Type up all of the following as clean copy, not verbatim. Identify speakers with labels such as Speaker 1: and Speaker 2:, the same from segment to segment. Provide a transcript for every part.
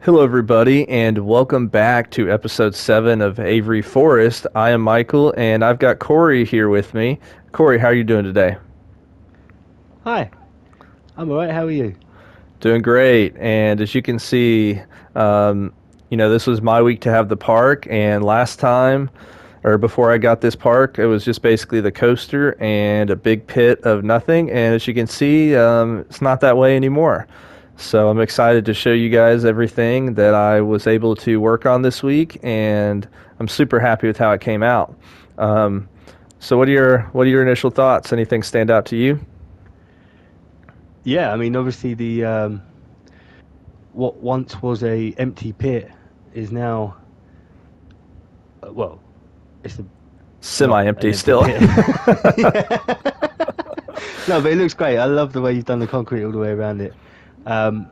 Speaker 1: Hello, everybody, and welcome back to episode 7 of Avery Forest. I am Michael, and I've got Corey here with me. Corey, how are you doing today?
Speaker 2: Hi, I'm alright. How are you?
Speaker 1: Doing great. And as you can see, um, this was my week to have the park, and last time, or before I got this park, it was just basically the coaster and a big pit of nothing. And as you can see, it's not that way anymore. So I'm excited to show you guys everything that I was able to work on this week, and I'm super happy with how it came out. Um, so what are your initial thoughts? Anything stand out to you?
Speaker 2: Yeah, I mean, obviously the what once was a empty pit is now well, it's not an
Speaker 1: Semi-empty
Speaker 2: empty
Speaker 1: still.
Speaker 2: pit. Yeah. No, but it looks great. I love the way you've done the concrete all the way around it, um,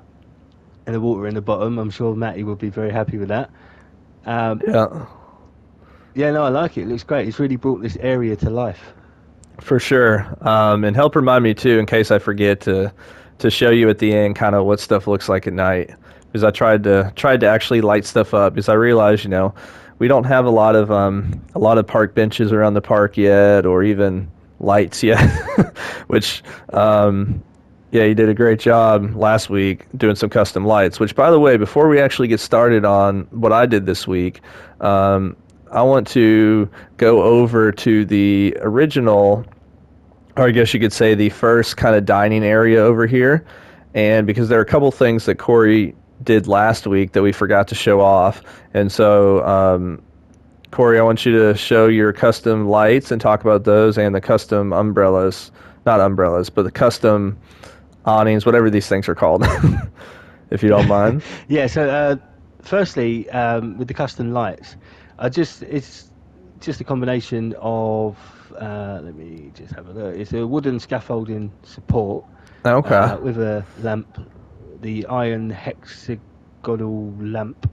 Speaker 2: and the water in the bottom. I'm sure Matty will be very happy with that. Um,
Speaker 1: Yeah,
Speaker 2: yeah, no, I like it. It looks great. It's really brought this area to life.
Speaker 1: for sure. And help remind me too, in case I forget to show you at the end kind of what stuff looks like at night. Because I tried to actually light stuff up because I realized we don't have a lot of park benches around the park yet, or even lights yet. Which yeah, you did a great job last week doing some custom lights. Which, by the way, before we actually get started on what I did this week, I want to go over to the original, or I guess you could say the first kind of dining area over here. And because there are a couple things that Corey did last week that we forgot to show off. And so, Corey, I want you to show your custom lights and talk about those and the custom umbrellas. Not umbrellas, but the custom awnings, whatever these things are called, if you don't mind.
Speaker 2: Yeah. So, firstly, with the custom lights, it's just a combination of. Let me just have a look. It's a wooden scaffolding support
Speaker 1: Okay.
Speaker 2: with a lamp, the iron hexagonal lamp.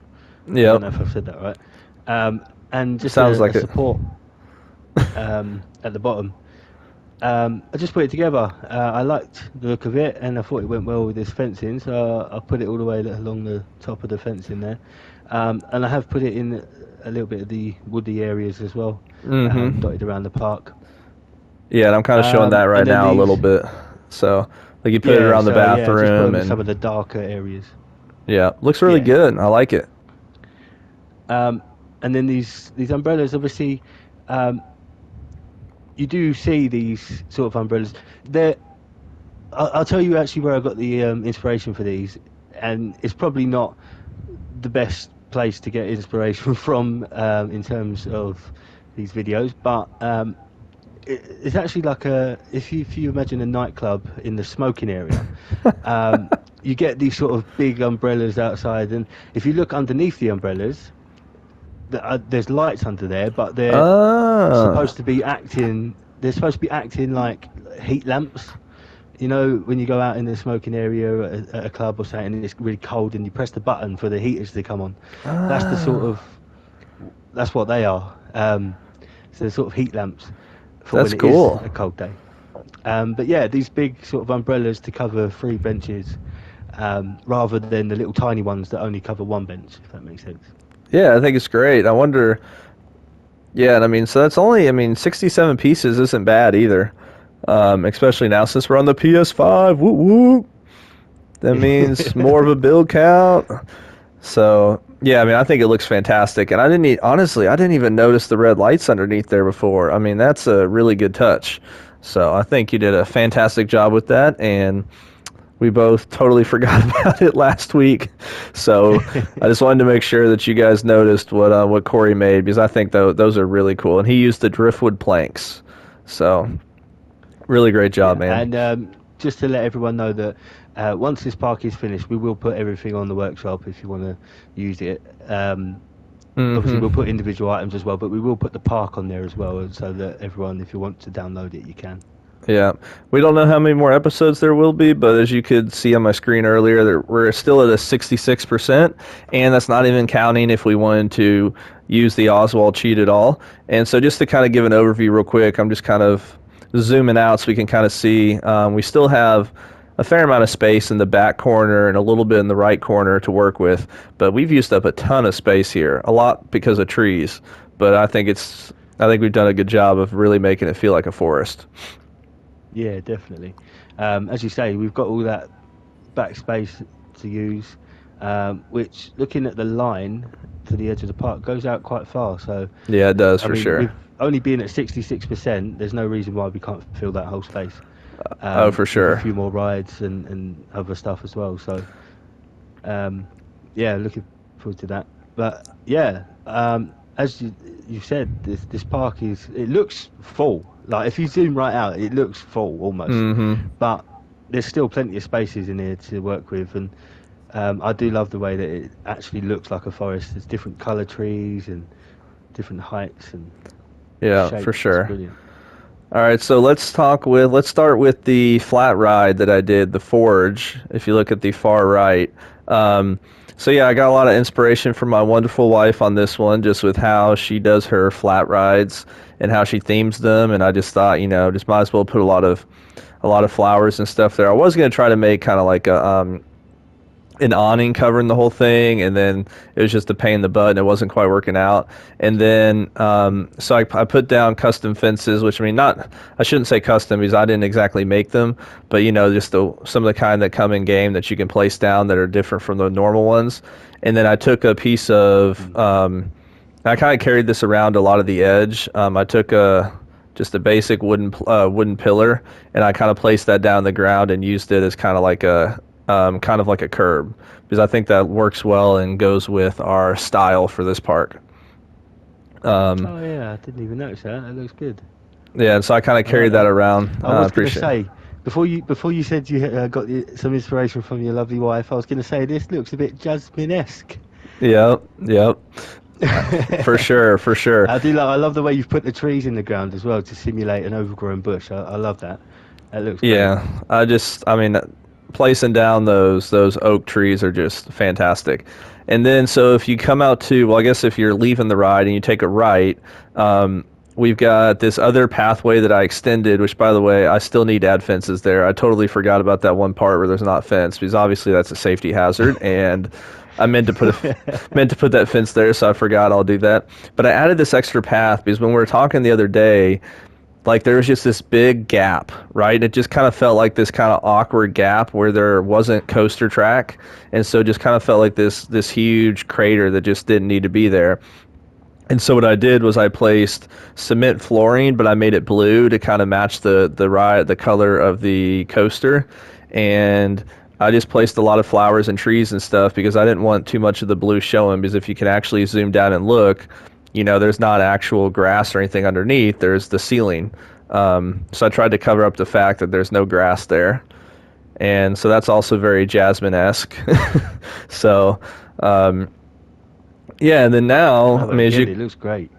Speaker 2: I don't
Speaker 1: Yep.
Speaker 2: know if I've said that right. And just
Speaker 1: Sounds
Speaker 2: a
Speaker 1: like it.
Speaker 2: support at the bottom. I just put it together. I liked the look of it, and I thought it went well with this fencing, so I put it all the way along the top of the fencing there. And I have put it in a little bit of the woody areas as well,
Speaker 1: Mm-hmm.
Speaker 2: dotted around the park.
Speaker 1: Yeah, and I'm kind of showing that
Speaker 2: And
Speaker 1: right
Speaker 2: then
Speaker 1: now a little
Speaker 2: these,
Speaker 1: bit. So, like you put it
Speaker 2: yeah,
Speaker 1: around the
Speaker 2: so yeah, I just put
Speaker 1: bathroom,
Speaker 2: them in some
Speaker 1: and
Speaker 2: of the darker areas.
Speaker 1: yeah, looks really
Speaker 2: Yeah.
Speaker 1: good. I like it.
Speaker 2: Um, and then these umbrellas, obviously, um, you do see these sort of umbrellas. They're I'll tell you actually where I got the inspiration for these, and it's probably not the best place to get inspiration from in terms of these videos, but it's actually like if you imagine a nightclub in the smoking area, you get these sort of big umbrellas outside, and if you look underneath the umbrellas, there's lights under there, but supposed
Speaker 1: Ah,
Speaker 2: to be acting. They're supposed to be acting like heat lamps. You know, when you go out in the smoking area at a club or something, and it's really cold, and you press the button for the heaters to come on. That's the sort
Speaker 1: ah,
Speaker 2: of that's what they are. So they're sort of heat lamps for when
Speaker 1: that's
Speaker 2: it is
Speaker 1: cool.
Speaker 2: a cold day. But yeah, these big sort of umbrellas to cover 3 benches, rather than the little tiny ones that only cover 1 bench. If that makes sense.
Speaker 1: Yeah, I think it's great. I wonder. Yeah, and I mean, so that's only. I mean, 67 pieces isn't bad either. Especially now since we're on the PS5. Woo woo. That means more of a build count. So yeah, I mean, I think it looks fantastic, and honestly, I didn't even notice the red lights underneath there before. I mean, that's a really good touch. So I think you did a fantastic job with that, and we both totally forgot about it last week. So I just wanted to make sure that you guys noticed what Corey made, because I think those are really cool, and he used the driftwood planks. So really great job,
Speaker 2: Yeah,
Speaker 1: man.
Speaker 2: and just to let everyone know that once this park is finished, we will put everything on the workshop if you want to use it. Obviously, we'll put
Speaker 1: Mm-hmm.
Speaker 2: individual items as well, but we will put the park on there as well, so that everyone, if you want to download it, you can.
Speaker 1: Yeah, we don't know how many more episodes there will be, but as you could see on my screen earlier, we're still at a 66%, and that's not even counting if we wanted to use the Oswald cheat at all. And so, just to kind of give an overview real quick, I'm just kind of zooming out so we can kind of see. We still have a fair amount of space in the back corner and a little bit in the right corner to work with. But we've used up a ton of space here, a lot because of trees. But I think we've done a good job of really making it feel like a forest.
Speaker 2: Yeah, definitely. As you say, we've got all that backspace to use, which looking at the line to the edge of the park goes out quite far. So,
Speaker 1: Yeah, it does
Speaker 2: I
Speaker 1: for
Speaker 2: mean,
Speaker 1: sure.
Speaker 2: with only being at 66%, there's no reason why we can't fill that whole space
Speaker 1: Oh, for
Speaker 2: with a
Speaker 1: sure.
Speaker 2: few more rides and other stuff as well. So, um, yeah, looking forward to that. But yeah, as you said, this park it looks full. Like if you zoom right out, it looks full almost,
Speaker 1: Mm-hmm.
Speaker 2: but there's still plenty of spaces in here to work with, and I do love the way that it actually looks like a forest. There's different color trees and different heights and
Speaker 1: Yeah, for
Speaker 2: shapes. It's
Speaker 1: sure.
Speaker 2: brilliant.
Speaker 1: All right, so let's start with the flat ride that I did, the Forge. If you look at the far right, um, so yeah, I got a lot of inspiration from my wonderful wife on this one, just with how she does her flat rides and how she themes them. And I just thought, just might as well put a lot of flowers and stuff there. I was gonna try to make kind of like an awning covering the whole thing, and then it was just a pain in the butt, and it wasn't quite working out. And then, so I put down custom fences, which I mean, not I shouldn't say custom because I didn't exactly make them, but just some of the kind that come in game that you can place down that are different from the normal ones. And then I took a piece of,
Speaker 2: Mm.
Speaker 1: I kind of carried this around a lot of the edge. I took a just a basic wooden pillar, and I kind of placed that down the ground and used it as kind of like a curb, because I think that works well and goes with our style for this park. Um,
Speaker 2: Oh yeah, I didn't even notice that. That looks good.
Speaker 1: yeah, and so I kind of
Speaker 2: I like
Speaker 1: carried that
Speaker 2: that.
Speaker 1: around.
Speaker 2: I
Speaker 1: I
Speaker 2: was gonna
Speaker 1: appreciate it.
Speaker 2: say before you said you got some inspiration from your lovely wife, I was gonna say this looks a bit Jasmine-esque.
Speaker 1: Yep, yep, for sure, for sure.
Speaker 2: I love the way you've put the trees in the ground as well to simulate an overgrown bush. I love that. That looks great.
Speaker 1: Yeah, I mean, placing down those oak trees are just fantastic. And then, so if you come out to, well, I guess if you're leaving the ride and you take a right, we've got this other pathway that I extended, which, by the way, I still need to add fences there. I totally forgot about that one part where there's not fence, because obviously that's a safety hazard, and I meant to put that fence there, so I forgot. I'll do that. But I added this extra path because when we were talking the other day, like there was just this big gap, right? It just kind of felt like this kind of awkward gap where there wasn't coaster track, and so it just kind of felt like this huge crater that just didn't need to be there. And so what I did was I placed cement flooring, but I made it blue to kind of match the color of the coaster, and I just placed a lot of flowers and trees and stuff because I didn't want too much of the blue showing. Because if you can actually zoom down and look, there's not actual grass or anything underneath. There's the ceiling. So I tried to cover up the fact that there's no grass there, and so that's also very Jasmine-esque. So. Yeah, and then now,
Speaker 2: Oh,
Speaker 1: I mean,
Speaker 2: again, it looks great.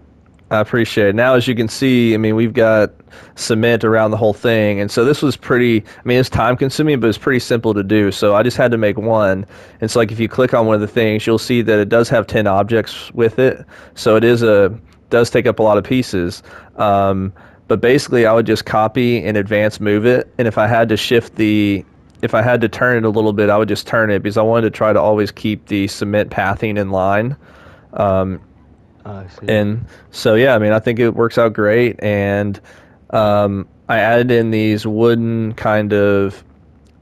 Speaker 1: I appreciate it. Now, as you can see, I mean, we've got cement around the whole thing. And so this was I mean, it's time consuming, but it's pretty simple to do. So I just had to make one. And so, like, if you click on one of the things, you'll see that it does have 10 objects with it. So does take up a lot of pieces. But basically, I would just copy and advance move it. And if I had to turn it a little bit, I would just turn it because I wanted to try to always keep the cement pathing in line. Um,
Speaker 2: I see.
Speaker 1: and so, yeah, I mean, I think it works out great. And I added in these wooden kind of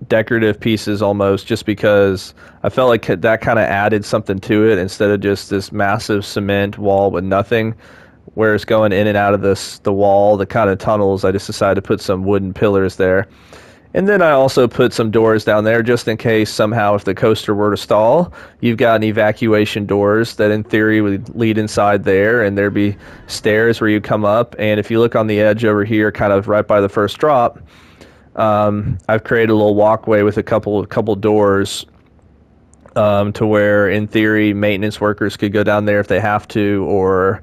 Speaker 1: decorative pieces almost just because I felt like that kind of added something to it instead of just this massive cement wall with nothing. Where it's going in and out of the wall, the kind of tunnels, I just decided to put some wooden pillars there. And then I also put some doors down there just in case somehow if the coaster were to stall, you've got an evacuation doors that in theory would lead inside there, and there'd be stairs where you come up. And if you look on the edge over here, kind of right by the first drop, I've created a little walkway with a couple doors, to where in theory maintenance workers could go down there if they have to, or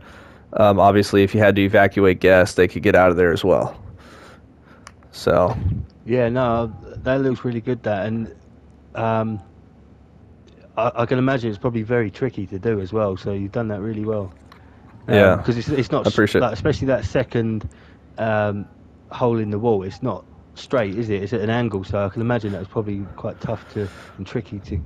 Speaker 1: obviously if you had to evacuate guests, they could get out of there as well. So
Speaker 2: Yeah, no, that looks really good. That and um, I can imagine it's probably very tricky to do as well. So you've done that really well.
Speaker 1: yeah,
Speaker 2: Because it's not
Speaker 1: I appreciate it.
Speaker 2: like especially that second um, hole in the wall. It's not straight, is it? It's at an angle, so I can imagine that was probably quite tough to and tricky to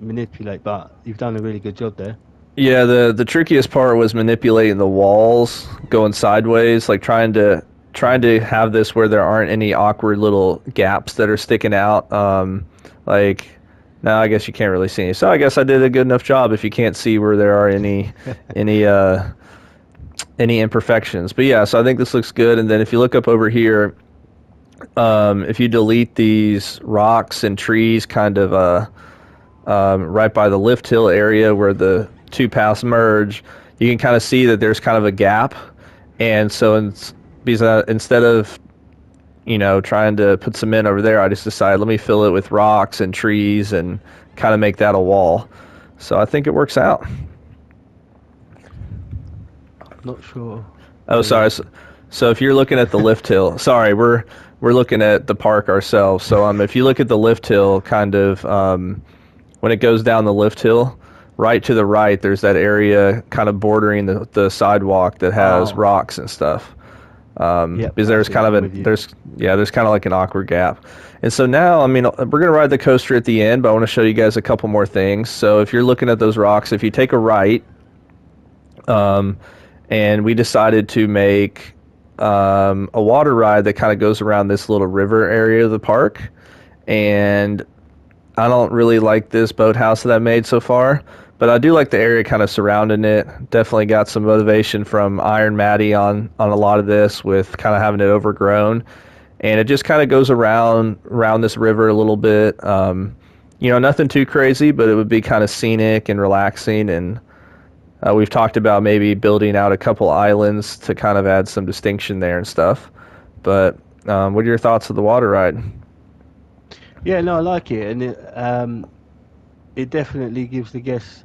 Speaker 2: manipulate. But you've done a really good job there.
Speaker 1: Yeah, the trickiest part was manipulating the walls, going sideways, like trying to have this where there aren't any awkward little gaps that are sticking out. Like now, I guess you can't really see any. So I guess I did a good enough job if you can't see where there are any any imperfections. But yeah, so I think this looks good. And then if you look up over here, if you delete these rocks and trees, kind of right by the lift hill area where the two paths merge, you can kind of see that there's kind of a gap. And so because instead of trying to put cement over there, I just decided let me fill it with rocks and trees and kind of make that a wall. So I think it works out.
Speaker 2: Not sure.
Speaker 1: Oh, sorry. So if you're looking at the lift hill, sorry, we're looking at the park ourselves. So if you look at the lift hill, kind of when it goes down the lift hill, right to the right, there's that area kind of bordering the sidewalk that has
Speaker 2: Oh,
Speaker 1: rocks and stuff.
Speaker 2: yep,
Speaker 1: Because
Speaker 2: I
Speaker 1: there's
Speaker 2: see.
Speaker 1: kind
Speaker 2: I'm
Speaker 1: of
Speaker 2: with you.
Speaker 1: there's kind of like an awkward gap. And so now, I mean, we're gonna ride the coaster at the end, but I want to show you guys a couple more things. So if you're looking at those rocks, if you take a right, um, and we decided to make a water ride that kind of goes around this little river area of the park. And I don't really like this boathouse that I made so far, but I do like the area kind of surrounding it. Definitely got some motivation from Iron Matty on a lot of this with kind of having it overgrown, and it just kind of goes around this river a little bit. Nothing too crazy, but it would be kind of scenic and relaxing. And we've talked about maybe building out a couple islands to kind of add some distinction there and stuff. But what are your thoughts of the water ride?
Speaker 2: Yeah, no, I like it, and it definitely gives the guests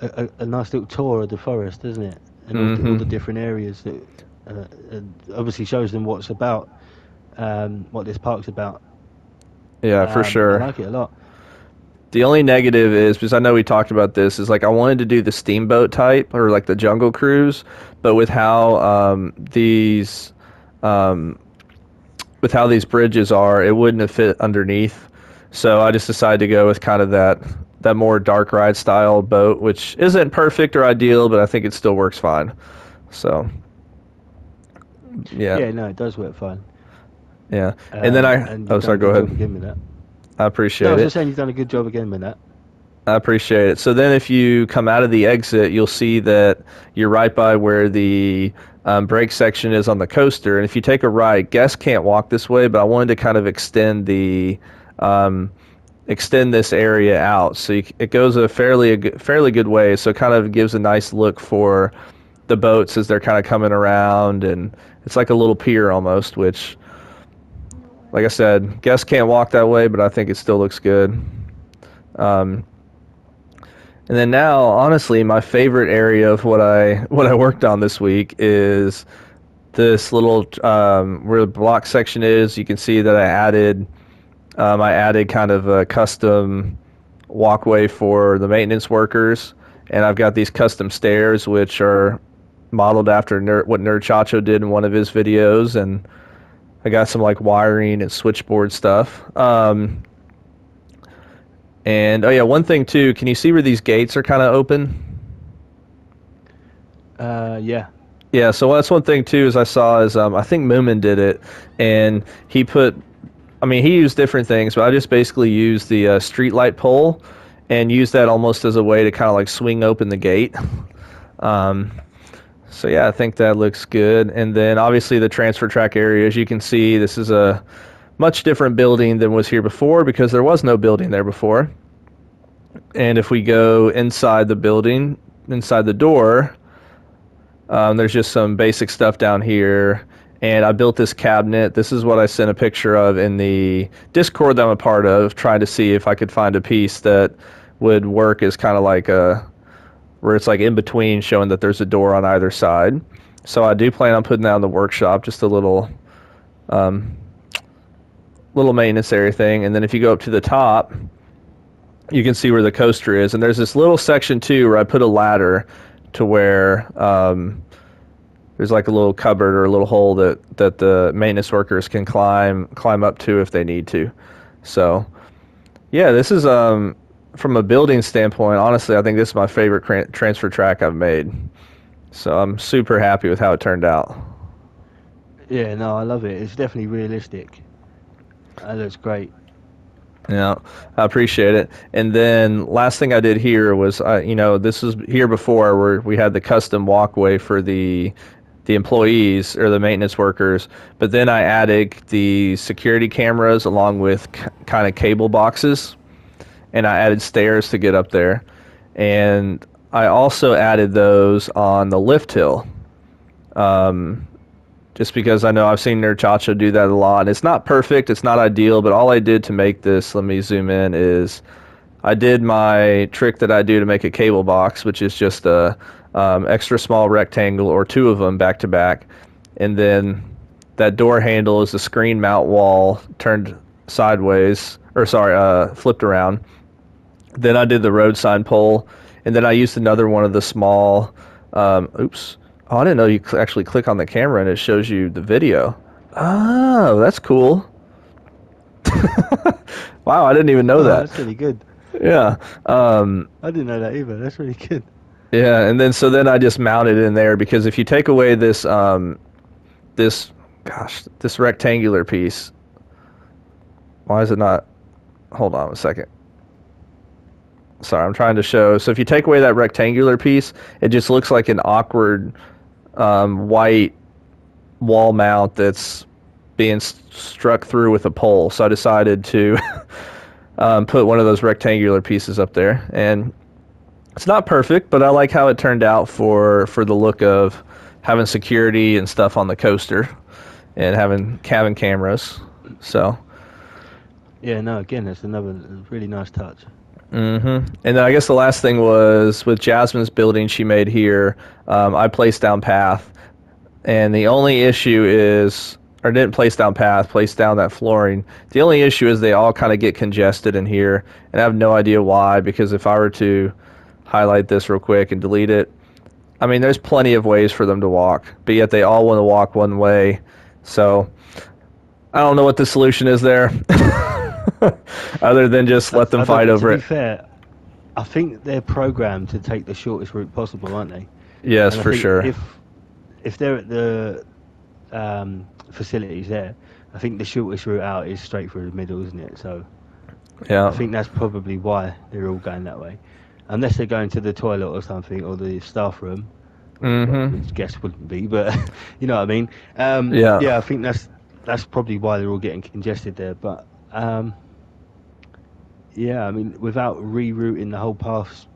Speaker 2: a nice little tour of the forest, doesn't it? And all the
Speaker 1: Mm-hmm.
Speaker 2: different areas that and obviously shows them what's about, what this park's about.
Speaker 1: Yeah, for
Speaker 2: I
Speaker 1: sure.
Speaker 2: like it a lot.
Speaker 1: The only negative is because I know we talked about this is like I wanted to do the steamboat type or like the jungle cruise, but um, with how these bridges are, it wouldn't have fit underneath. So I just decided to go with kind of that more dark ride style boat, which isn't perfect or ideal, but I think it still works fine. So yeah,
Speaker 2: Yeah, no, it does work fine.
Speaker 1: yeah. And then
Speaker 2: And
Speaker 1: oh
Speaker 2: you've done
Speaker 1: sorry,
Speaker 2: a
Speaker 1: go
Speaker 2: good job
Speaker 1: ahead.
Speaker 2: again with that.
Speaker 1: I
Speaker 2: No, I
Speaker 1: appreciate
Speaker 2: was
Speaker 1: it.
Speaker 2: just saying you've done a good job again with that.
Speaker 1: I appreciate it. So then, if you come out of the exit, you'll see that you're right by where the brake section is on the coaster. And if you take a right, guests can't walk this way, but I wanted to kind of um, extend this area out. So it goes fairly good way. So it kind of gives a nice look for the boats as they're kind of coming around, and it's like a little pier almost. Which, like I said, guests can't walk that way, but I think it still looks good. Um, And then now, honestly, my favorite area of what I worked on this week is this little where the block section is. You can see that I added kind of a custom walkway for the maintenance workers, and I've got these custom stairs which are modeled after what Nerd Chacho did in one of his videos, and I got some like wiring and switchboard stuff. And oh yeah, one thing too. Can you see where these gates are kind of open?
Speaker 2: Yeah.
Speaker 1: Yeah, so that's one thing too. Is I saw is I think Moomin did it, and he put. I mean, he used different things, but I just basically used the street light pole, and used that almost as a way to kind of like swing open the gate. Um, so yeah, I think that looks good. And then obviously the transfer track area, as you can see, this is a much different building than was here before because there was no building there before. And if we go inside the building, inside the door, there's just some basic stuff down here. And I built this cabinet. This is what I sent a picture of in the Discord that I'm a part of, trying to see if I could find a piece that would work as kind of like where it's like in between, showing that there's a door on either side. So I do plan on putting that in the workshop, just a um, little maintenance area thing. And then if you go up to the top, you can see where the coaster is. And there's this little section too where I put a ladder to where There's like a little cupboard or a little hole that the maintenance workers can climb up to if they need to. So yeah, this is from a building standpoint. Honestly, I think this is my favorite transfer track I've made. So I'm super happy with how it turned out.
Speaker 2: Yeah, no, I love it. It's definitely realistic. That looks great.
Speaker 1: Yeah, I appreciate it. And then last thing I did here was, this was here before where we had the custom walkway for the employees or the maintenance workers, but then I added the security cameras along with kind of cable boxes, and I added stairs to get up there, and I also added those on the lift hill. Um, just because I know I've seen Nerd Chacho do that a lot. And it's not perfect, it's not ideal, but all I did to make this, let me zoom in, is I did my trick that I do to make a cable box, which is just a extra small rectangle or two of them back to back, and then that door handle is the screen mount wall turned sideways, or sorry, flipped around. Then I did the road sign pole, and then I used another one of the small. Oops. Oh, I didn't know you actually click on the camera and it shows you the video. Oh, that's cool. Wow, I didn't even know
Speaker 2: Oh,
Speaker 1: that.
Speaker 2: that's really good.
Speaker 1: Yeah.
Speaker 2: I didn't know that either. That's really good.
Speaker 1: Yeah, and then so then I just mounted it in there because if you take away this this rectangular piece, why is it not? Hold on a second. Sorry, I'm trying to show. So if you take away that rectangular piece, it just looks like an awkward white wall mount that's being struck through with a pole. So I decided to put one of those rectangular pieces up there, and it's not perfect, but I like how it turned out for the look of having security and stuff on the coaster and having cabin cameras. So.
Speaker 2: Yeah, no, again, that's another really nice touch.
Speaker 1: And then I guess the last thing was with Jasmine's building she made here. I placed down path, and the only issue is, or didn't place down path, placed down that flooring. The only issue is they all kind of get congested in here, and I have no idea why. Because if I were to highlight this real quick and delete it, I mean, there's plenty of ways for them to walk, but yet they all want to walk one way. So I don't know what the solution is there, other than just let them
Speaker 2: I
Speaker 1: fight
Speaker 2: don't. To
Speaker 1: over
Speaker 2: be
Speaker 1: it.
Speaker 2: fair, I think they're programmed to take the shortest route possible, aren't they?
Speaker 1: Yes,
Speaker 2: And I
Speaker 1: for
Speaker 2: think
Speaker 1: sure.
Speaker 2: if they're at the facilities there, I think the shortest route out is straight through the middle, isn't it? So I
Speaker 1: Yeah.
Speaker 2: think that's probably why they're all going that way, unless they're going to the toilet or something or the staff room, well,
Speaker 1: Mm-hmm.
Speaker 2: which guess wouldn't be, but you know what I mean.
Speaker 1: Yeah.
Speaker 2: Yeah, I think that's probably why they're all getting congested there. But yeah, I mean, without rerouting the whole paths,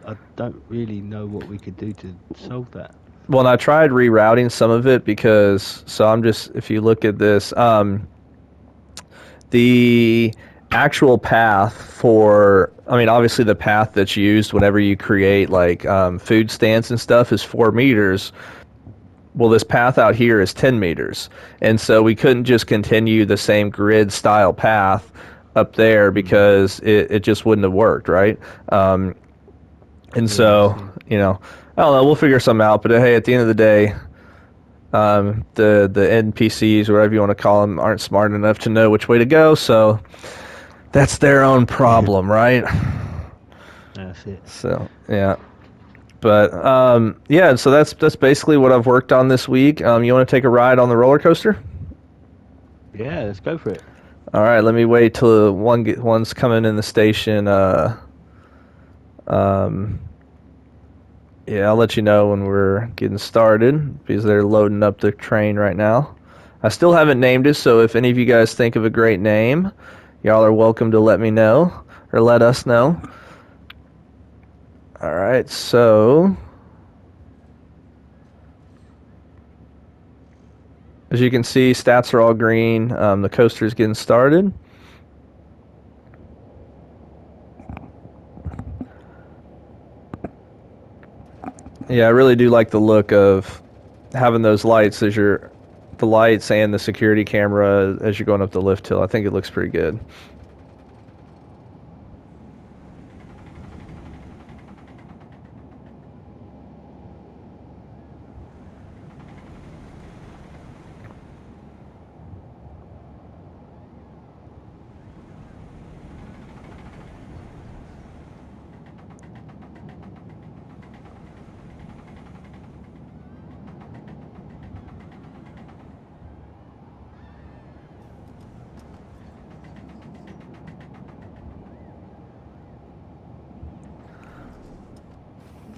Speaker 2: I don't really know what we could do to solve that.
Speaker 1: Well, and I tried rerouting some of it because, so I'm just, if you look at this, the actual path for, I mean, obviously the path that's used whenever you create like food stands and stuff is 4 meters. Well, this path out here is 10 meters. And so we couldn't just continue the same grid style path up there
Speaker 2: Mm.
Speaker 1: because it just wouldn't have worked, right? And
Speaker 2: Yeah, I
Speaker 1: so,
Speaker 2: see.
Speaker 1: you know, I don't know, we'll figure something out. But hey, at the end of the day, the NPCs, or whatever you want to call them, aren't smart enough to know which way to go. So that's their own problem, right?
Speaker 2: That's it.
Speaker 1: So yeah, but yeah. So that's basically what I've worked on this week. You want to take a ride on the roller coaster?
Speaker 2: Yeah, let's go for it.
Speaker 1: All right. Let me wait till one's coming in the station. Um, yeah, I'll let you know when we're getting started because they're loading up the train right now. I still haven't named it, so if any of you guys think of a great name, y'all are welcome to let me know or let us know. All right, so as you can see, stats are all green. The coaster's getting started. Yeah, I really do like the look of having those lights as the lights and the security camera as you're going up the lift hill. I think it looks pretty good.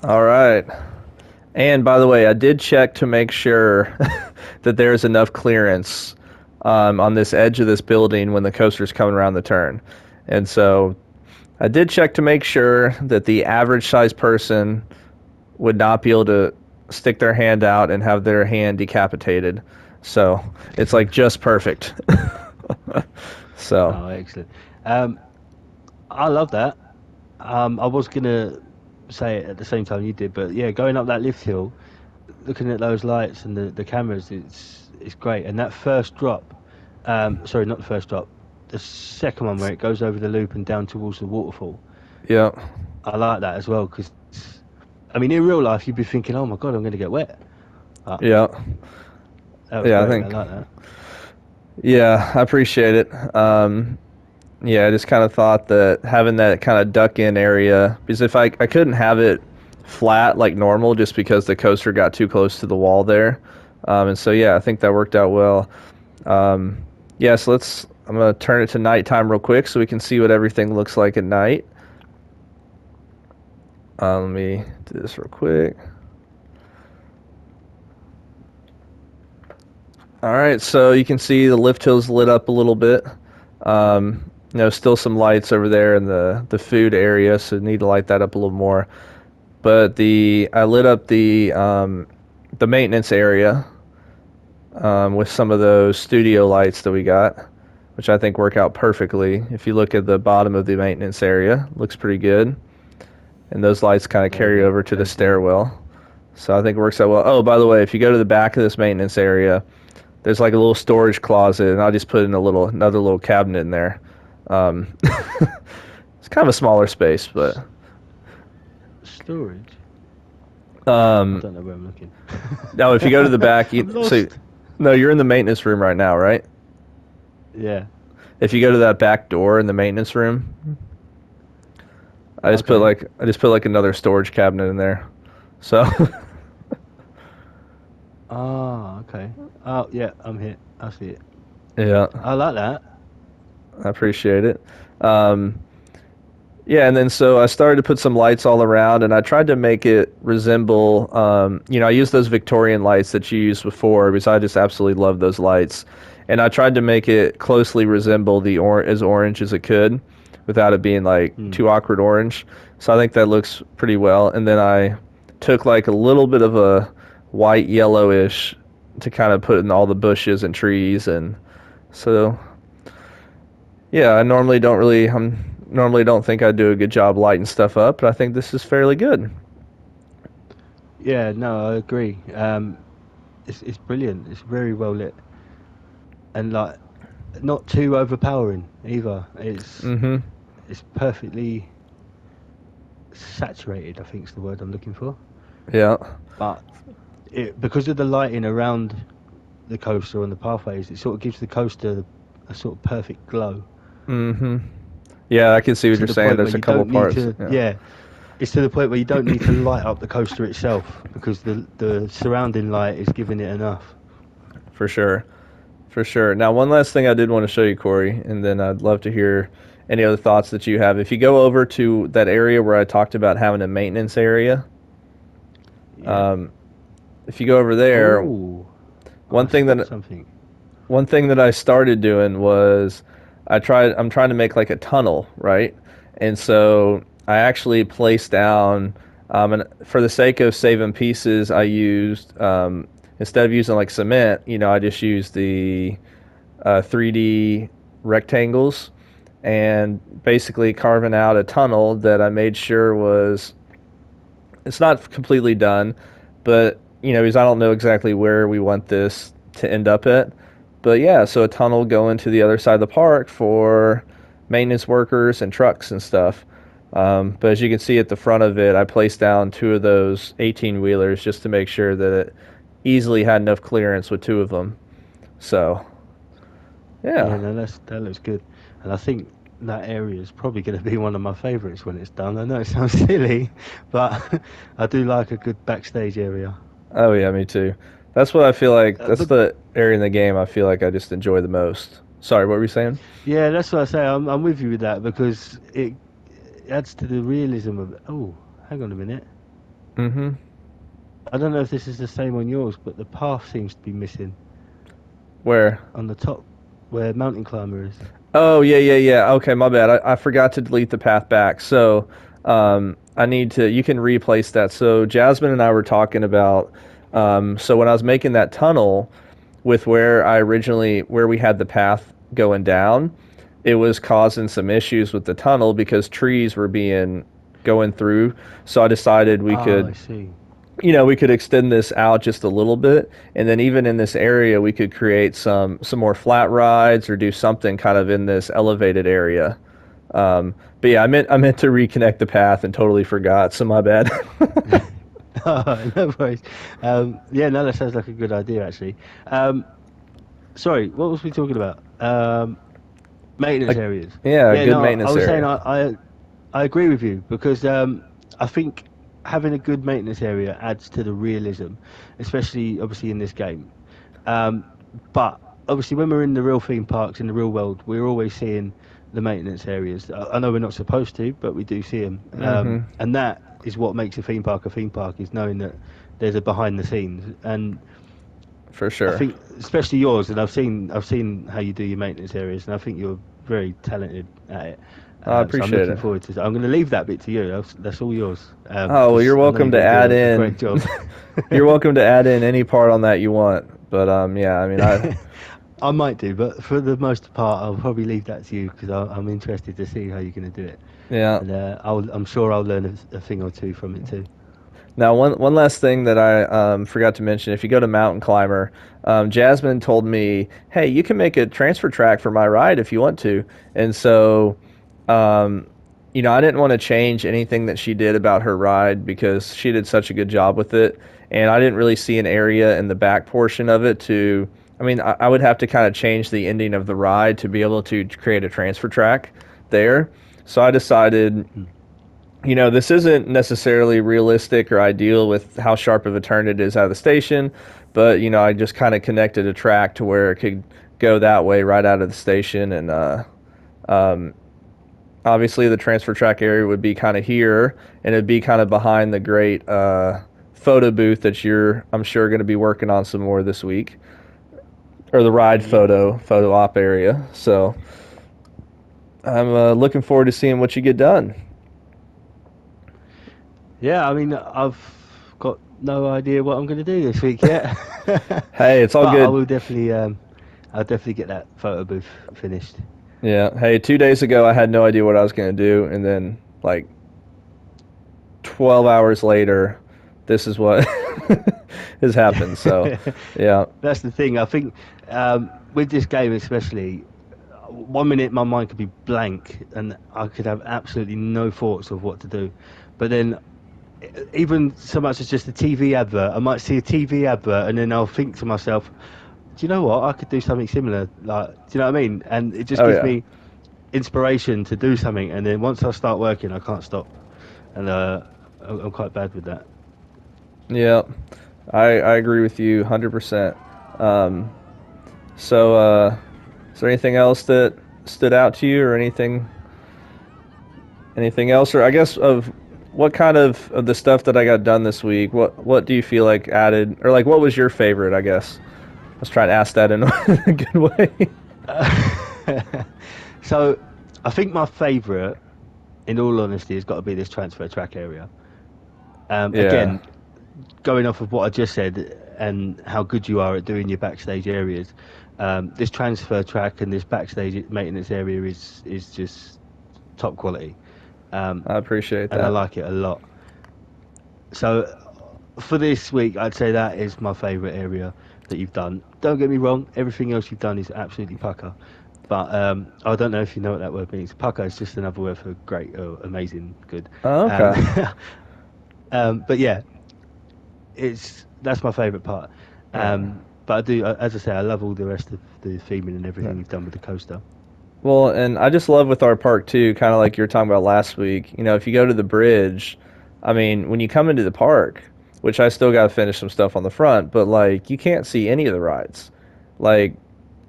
Speaker 1: All right. And by the way, I did check to make sure that there's enough clearance on this edge of this building when the coaster's coming around the turn. And so I did check to make sure that the average sized person would not be able to stick their hand out and have their hand decapitated. So it's like just perfect. So,
Speaker 2: Oh, excellent. Um, I love that. I was gonna say it at the same time you did, but yeah, going up that lift hill, looking at those lights and the cameras, it's great. And that first drop, sorry, not the first drop, the second one where it goes over the loop and down towards the waterfall.
Speaker 1: yeah,
Speaker 2: I like that as well because, I mean, in real life you'd be thinking, oh my god, I'm going to get wet. But
Speaker 1: yeah,
Speaker 2: that was
Speaker 1: yeah, I
Speaker 2: great. I
Speaker 1: think,
Speaker 2: like that.
Speaker 1: yeah, I appreciate it. Yeah, I just kind of thought that having that kind of duck in area, because if I couldn't have it flat like normal just because the coaster got too close to the wall there. And so, yeah, I think that worked out well. Um, yeah, so I'm going to turn it to nighttime real quick so we can see what everything looks like at night. Let me do this real quick. All right, so you can see the lift hill's lit up a little bit. Still some lights over there in the food area, so need to light that up a little more. But I lit up the maintenance area with some of those studio lights that we got, which I think work out perfectly. If you look at the bottom of the maintenance area, looks pretty good, and those lights kind of
Speaker 2: Yeah,
Speaker 1: carry over to the
Speaker 2: those do.
Speaker 1: stairwell. So I think it works out well. Oh, by the way, if you go to the back of this maintenance area, there's like a little storage closet, and I'll just put in another little cabinet in there. Um, it's kind of a smaller space, but
Speaker 2: Storage. I
Speaker 1: um,
Speaker 2: don't know where I'm looking.
Speaker 1: no. If you go to the back,
Speaker 2: I'm lost.
Speaker 1: no, you're in the maintenance room right now, right?
Speaker 2: Yeah.
Speaker 1: If you go to that back door in the maintenance room,
Speaker 2: Okay.
Speaker 1: I just put like another storage cabinet in there. So
Speaker 2: Ah, okay. Oh, yeah, I'm here. I see it.
Speaker 1: yeah,
Speaker 2: I like that.
Speaker 1: I appreciate it. Um, Yeah, and then so I started to put some lights all around, and I tried to make it resemble, I used those Victorian lights that you used before because I just absolutely love those lights, and I tried to make it closely resemble as orange as it could, without it being like
Speaker 2: Hmm.
Speaker 1: too awkward orange. So I think that looks pretty well. And then I took like a little bit of a white yellowish to kind of put in all the bushes and trees, and so yeah, normally don't think I do a good job lighting stuff up, but I think this is fairly good.
Speaker 2: Yeah, no, I agree. It's brilliant. It's very well lit and like not too overpowering either.
Speaker 1: Mm-hmm.
Speaker 2: It's perfectly saturated, I think is the word I'm looking for.
Speaker 1: Yeah.
Speaker 2: But because of the lighting around the coaster and the pathways, it sort of gives the coaster a sort of perfect glow
Speaker 1: Mm-hmm. Yeah, I can see what
Speaker 2: to
Speaker 1: you're
Speaker 2: the
Speaker 1: saying.
Speaker 2: point where
Speaker 1: There's a
Speaker 2: you
Speaker 1: couple
Speaker 2: don't need
Speaker 1: parts.
Speaker 2: to.
Speaker 1: Yeah,
Speaker 2: Yeah, it's to the point where you don't need to light up the coaster itself because the surrounding light is giving it enough.
Speaker 1: for sure. For sure. Now, one last thing I did want to show you, Corey, and then I'd love to hear any other thoughts that you have. If you go over to that area where I talked about having a maintenance area,
Speaker 2: Yeah.
Speaker 1: um, if you go over there,
Speaker 2: Oh,
Speaker 1: one
Speaker 2: I
Speaker 1: thing
Speaker 2: spot
Speaker 1: that
Speaker 2: something.
Speaker 1: one thing that I started doing was I'm trying to make like a tunnel, right? And so I actually placed down and for the sake of saving pieces, I used instead of using like cement, I just used the 3D rectangles and basically carving out a tunnel that I made sure was it's not completely done, but because I don't know exactly where we want this to end up at. But yeah, so a tunnel going to the other side of the park for maintenance workers and trucks and stuff. But as you can see at the front of it, I placed down two of those 18 wheelers just to make sure that it easily had enough clearance with two of them. So
Speaker 2: Yeah,
Speaker 1: yeah,
Speaker 2: no, that looks good, and I think that area is probably going to be one of my favourites when it's done. I know it sounds silly, but I do like a good backstage area.
Speaker 1: oh yeah, me too. That's what I feel like. That's
Speaker 2: But
Speaker 1: the area in the game I feel like I just enjoy the most. Sorry, what were you saying?
Speaker 2: yeah, that's what I say. I'm with you with that because it adds to the realism of. Oh, hang on a minute.
Speaker 1: Mm-hmm.
Speaker 2: I don't know if this is the same on yours, but the path seems to be missing
Speaker 1: Where?
Speaker 2: on the top where mountain climber is.
Speaker 1: Oh, yeah, yeah, yeah. Okay, my bad. I forgot to delete the path back. So, I need to. You can replace that. So, Jasmine and I were talking about. So when I was making that tunnel with where we had the path going down, it was causing some issues with the tunnel because trees were being going through. So I decided we
Speaker 2: Oh,
Speaker 1: could
Speaker 2: I see.
Speaker 1: we could extend this out just a little bit, and then even in this area we could create some more flat rides or do something kind of in this elevated area. But yeah, I meant to reconnect the path and totally forgot, so my bad.
Speaker 2: No worries. Yeah, no, that sounds like a good idea actually. Um, Sorry, what was we talking about? Maintenance
Speaker 1: Like,
Speaker 2: areas.
Speaker 1: yeah, a
Speaker 2: Yeah,
Speaker 1: good
Speaker 2: no, I
Speaker 1: maintenance
Speaker 2: was saying
Speaker 1: area.
Speaker 2: I agree with you because I think having a good maintenance area adds to the realism, especially obviously in this game. Um, but obviously, when we're in the real theme parks in the real world, we're always seeing the maintenance areas. I know we're not supposed to, but we do see them,
Speaker 1: Mm-hmm.
Speaker 2: and that is what makes a theme park is knowing that there's a behind the scenes. And
Speaker 1: For
Speaker 2: I
Speaker 1: sure.
Speaker 2: think, especially yours, and I've seen how you do your maintenance areas, and I think you're very talented at it.
Speaker 1: I
Speaker 2: So I'm
Speaker 1: appreciate
Speaker 2: looking
Speaker 1: it.
Speaker 2: forward to. I'm going to leave that bit to you. That's all yours,
Speaker 1: Oh, well, you're
Speaker 2: because I know you're
Speaker 1: welcome to
Speaker 2: going to
Speaker 1: add
Speaker 2: do a great
Speaker 1: in.
Speaker 2: job.
Speaker 1: You're welcome to add in any part on that you want. But yeah, I mean,
Speaker 2: I might do, but for the most part, I'll probably leave that to you because I'm interested to see how you're going to do it,
Speaker 1: yeah.
Speaker 2: and I'm sure I'll learn a thing or two from it too.
Speaker 1: Now, one last thing that I forgot to mention: if you go to Mountain Climber, Jasmine told me, "Hey, you can make a transfer track for my ride if you want to." And so, um, I didn't want to change anything that she did about her ride because she did such a good job with it, and I didn't really see an area in the back portion of it to. I mean, I would have to kind of change the ending of the ride to be able to create a transfer track there. So I decided
Speaker 2: Hmm.
Speaker 1: this isn't necessarily realistic or ideal with how sharp of a turn it is out of the station, but I just kind of connected a track to where it could go that way right out of the station, and um, obviously the transfer track area would be kind of here, and it'd be kind of behind the great photo booth that I'm sure, going to be working on some more this week, or the ride
Speaker 2: Yep.
Speaker 1: photo op area. So I'm looking forward to seeing what you get done.
Speaker 2: Yeah, I mean, I've got no idea what I'm going to do this week yet,
Speaker 1: Hey, it's all
Speaker 2: but I
Speaker 1: good.
Speaker 2: will definitely, I'll definitely get that photo booth finished.
Speaker 1: Yeah. Hey, 2 days ago I had no idea what I was gonna do, and then like 12 hours later, this is what has happened. So, yeah.
Speaker 2: That's the thing. I think with this game, especially, 1 minute my mind could be blank and I could have absolutely no thoughts of what to do. But then, even so much as just a TV advert, I might see a TV advert and then I'll think to myself, do you know what? I could do something similar. Like, do you know what I mean? And it just
Speaker 1: Oh
Speaker 2: gives
Speaker 1: yeah.
Speaker 2: me inspiration to do something. And then once I start working, I can't stop. And I'm quite bad with that.
Speaker 1: Yeah. I agree with you 100%. Um, so, is there anything else that stood out to you, or anything else, or I guess of what kind of the stuff that I got done this week? What do you feel like added, or like what was your favorite? I guess I was trying to ask that in a good way.
Speaker 2: So I think my favourite, in all honesty, has got to be this transfer track area.
Speaker 1: Yeah,
Speaker 2: Again, going off of what I just said and how good you are at doing your backstage areas, this transfer track and this backstage maintenance area is just top quality,
Speaker 1: I appreciate
Speaker 2: and I
Speaker 1: that.
Speaker 2: like it a lot. So for this week, I'd say that is my favourite area that you've done. Don't get me wrong, everything else you've done is absolutely pucker. But I don't know if you know what that word means. Pucker is just another word for great or amazing, good.
Speaker 1: Oh,
Speaker 2: Um,
Speaker 1: okay.
Speaker 2: but yeah, it's that's my favourite part.
Speaker 1: Yeah.
Speaker 2: But I do, as I say, I love all the rest of the theming and
Speaker 1: Yeah.
Speaker 2: everything you've done with the coaster.
Speaker 1: Well, and I just love with our park too, kind of like you were talking about last week. If you go to the bridge, I mean, when you come into the park, which I still got to finish some stuff on the front, but like you can't see any of the rides. Like,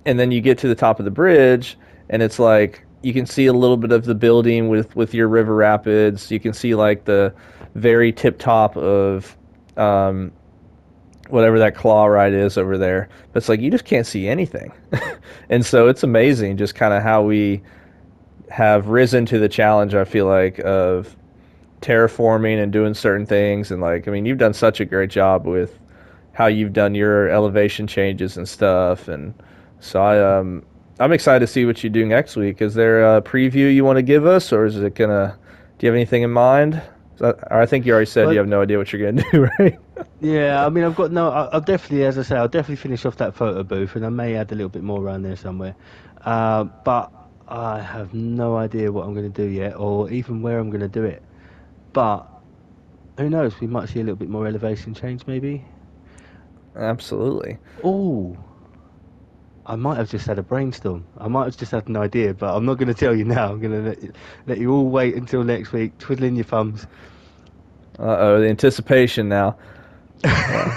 Speaker 1: and then you get to the top of the bridge, and it's like you can see a little bit of the building with your river rapids. You can see like the very tip top of um, whatever that claw ride is over there. But it's like you just can't see anything, and so it's amazing just kind of how we have risen to the challenge. I feel like of terraforming and doing certain things, and like I mean, you've done such a great job with how you've done your elevation changes and stuff, and so I'm excited to see what you do next week. Is there a preview you want to give us, or is it gonna? Do you have anything in mind? I think you already said you
Speaker 2: But
Speaker 1: have no idea what you're gonna do, right?
Speaker 2: yeah, I mean, I've got no. I'll definitely, as I say, I'll definitely finish off that photo booth, and I may add a little bit more around there somewhere. But I have no idea what I'm going to do yet, or even where I'm going to do it. But who knows? We might see a little bit more elevation change, maybe.
Speaker 1: Absolutely.
Speaker 2: Oh, I might have just had a brainstorm. I might have just had an idea, but I'm not going to tell you now. I'm going to let you all wait until next week, twiddling your thumbs.
Speaker 1: Oh, the anticipation now. Well,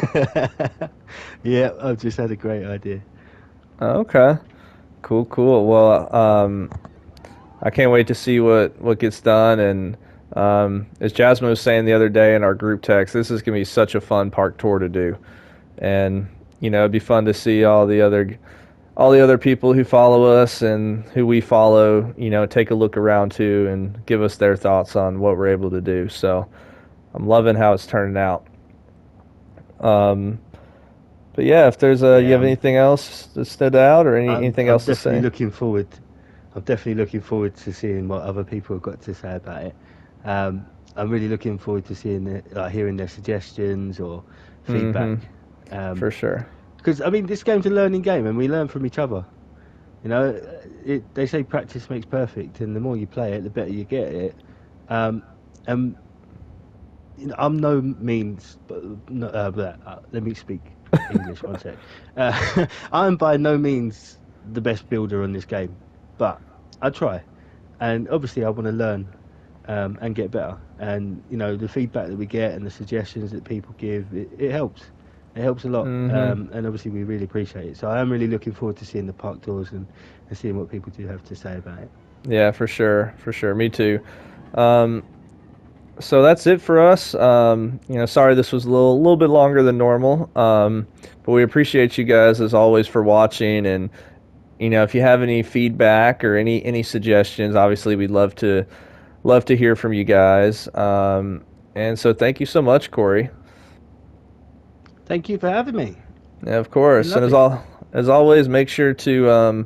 Speaker 2: Yeah, I've just had a great idea.
Speaker 1: okay. Cool, cool. Well, I can't wait to see what gets done. And as Jasmine was saying the other day in our group text, this is gonna be such a fun park tour to do. And it'd be fun to see all the other people who follow us and who we follow. Take a look around too and give us their thoughts on what we're able to do. So I'm loving how it's turning out. Um, but yeah, if there's you
Speaker 2: Yeah,
Speaker 1: have anything else that stood out or anything
Speaker 2: I'm
Speaker 1: else to
Speaker 2: definitely
Speaker 1: say?
Speaker 2: looking forward. I'm definitely looking forward to seeing what other people have got to say about it. I'm really looking forward to seeing hearing their suggestions or
Speaker 1: Mm-hmm.
Speaker 2: feedback.
Speaker 1: For sure.
Speaker 2: Because I mean, this game's a learning game, and we learn from each other. You know, they say practice makes perfect, and the more you play it, the better you get at it. And I'm no means, but no, let me speak English one sec. I'm by no means the best builder on this game, but I try, and obviously I want to learn and get better. And the feedback that we get and the suggestions that people give, it helps. It helps a lot,
Speaker 1: Mm-hmm.
Speaker 2: and obviously we really appreciate it. So I am really looking forward to seeing the park tours and seeing what people do have to say about it.
Speaker 1: Yeah, for sure, for sure. Me too. Um, so that's it for us. Sorry this was a little bit longer than normal. But we appreciate you guys as always for watching. And if you have any feedback or any suggestions, obviously we'd love to hear from you guys. And so thank you so much, Corey.
Speaker 2: Thank you for having me.
Speaker 1: Yeah, of
Speaker 2: It's been
Speaker 1: course. And
Speaker 2: lovely.
Speaker 1: as always, make sure to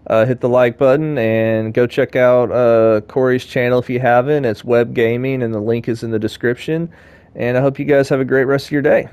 Speaker 1: hit the like button and go check out Corey's channel if you haven't. It's Webb Gaming, and the link is in the description. And I hope you guys have a great rest of your day.